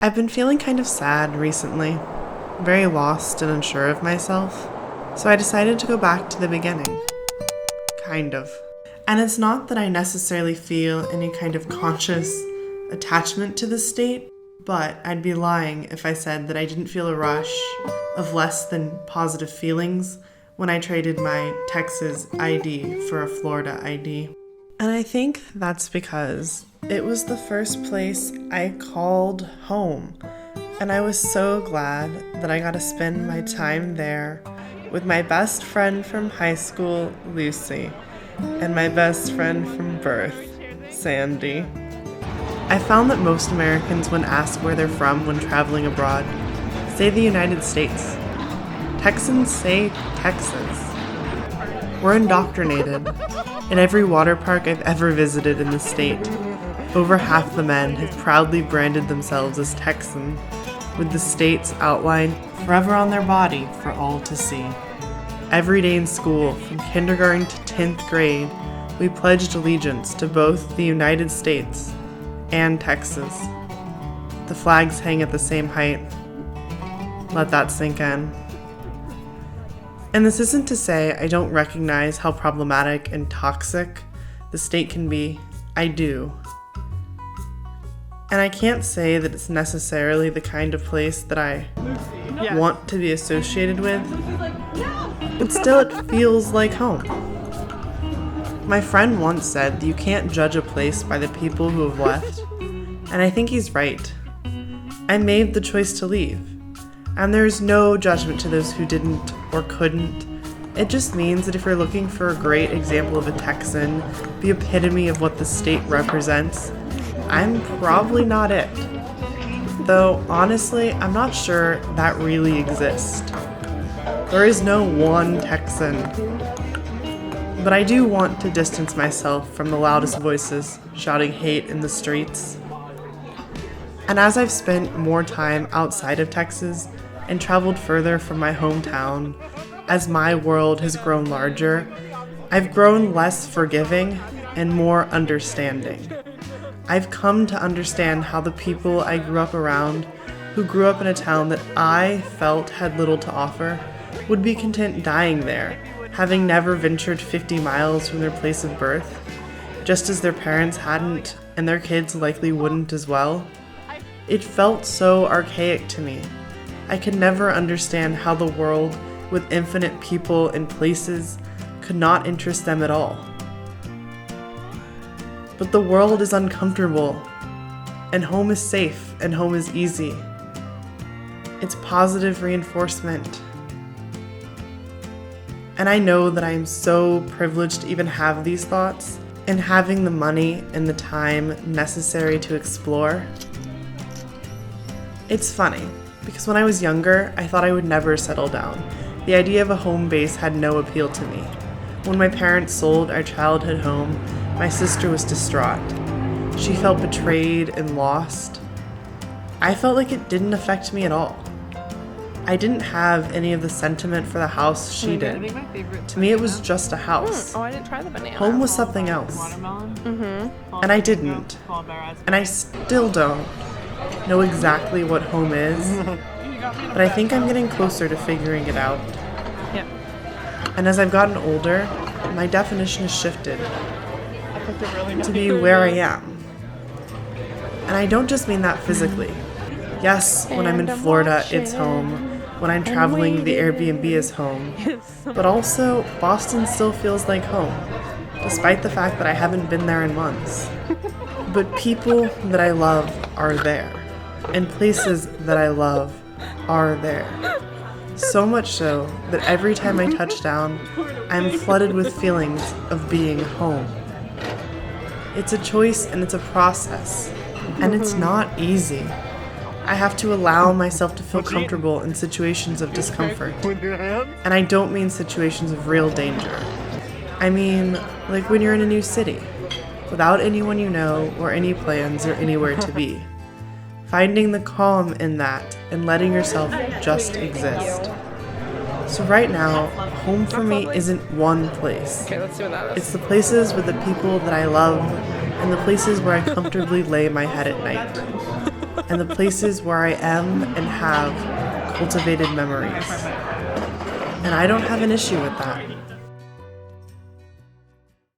I've been feeling kind of sad recently, very lost and unsure of myself, so I decided to go back to the beginning. Kind of. And it's not that I necessarily feel any kind of conscious attachment to the state, but I'd be lying if I said that I didn't feel a rush of less than positive feelings when I traded my Texas ID for a Florida ID. And I think that's because it was the first place I called home, and I was so glad that I got to spend my time there with my best friend from high school, Lucy, and my best friend from birth, Sandy. I found that most Americans, when asked where they're from when traveling abroad, say the United States. Texans say Texas. We're indoctrinated. In every water park I've ever visited in the state, over half the men have proudly branded themselves as Texan, with the state's outline forever on their body for all to see. Every day in school, from kindergarten to 10th grade, we pledged allegiance to both the United States and Texas. The flags hang at the same height. Let that sink in. And this isn't to say I don't recognize how problematic and toxic the state can be. I do. And I can't say that it's necessarily the kind of place that I want to be associated with, but still it feels like home. My friend once said that you can't judge a place by the people who have left, and I think he's right. I made the choice to leave, and there's no judgment to those who didn't or couldn't. It just means that if you're looking for a great example of a Texan, the epitome of what the state represents, I'm probably not it. Though, honestly, I'm not sure that really exists. There is no one Texan. But I do want to distance myself from the loudest voices shouting hate in the streets. And as I've spent more time outside of Texas and traveled further from my hometown, as my world has grown larger, I've grown less forgiving and more understanding. I've come to understand how the people I grew up around, who grew up in a town that I felt had little to offer, would be content dying there, having never ventured 50 miles from their place of birth, just as their parents hadn't and their kids likely wouldn't as well. It felt so archaic to me. I could never understand how the world, with infinite people and places, could not interest them at all. But the world is uncomfortable, and home is safe, and home is easy. It's positive reinforcement. And I know that I am so privileged to even have these thoughts, and having the money and the time necessary to explore. It's funny, because when I was younger, I thought I would never settle down. The idea of a home base had no appeal to me. When my parents sold our childhood home, my sister was distraught. She felt betrayed and lost. I felt like it didn't affect me at all. I didn't have any of the sentiment for the house she did. To me, it was just a house. Oh, I didn't try the banana. Home was something else. And I didn't. And I still don't know exactly what home is. But I think I'm getting closer to figuring it out. Yep. And as I've gotten older, my definition has shifted to be where I am. And I don't just mean that physically. Yes, when I'm in Florida, it's home. When I'm traveling, the Airbnb is home. But also, Boston still feels like home, despite the fact that I haven't been there in months. But people that I love are there, and places that I love are there. So much so that every time I touch down, I'm flooded with feelings of being home. It's a choice and it's a process, and it's not easy. I have to allow myself to feel comfortable in situations of discomfort. And I don't mean situations of real danger. I mean, like when you're in a new city, without anyone you know or any plans or anywhere to be. Finding the calm in that and letting yourself just exist. So right now, home for me isn't one place. Okay, let's see what that is. It's the places with the people that I love and the places where I comfortably lay my head at night. and the places where I am and have cultivated memories. And I don't have an issue with that.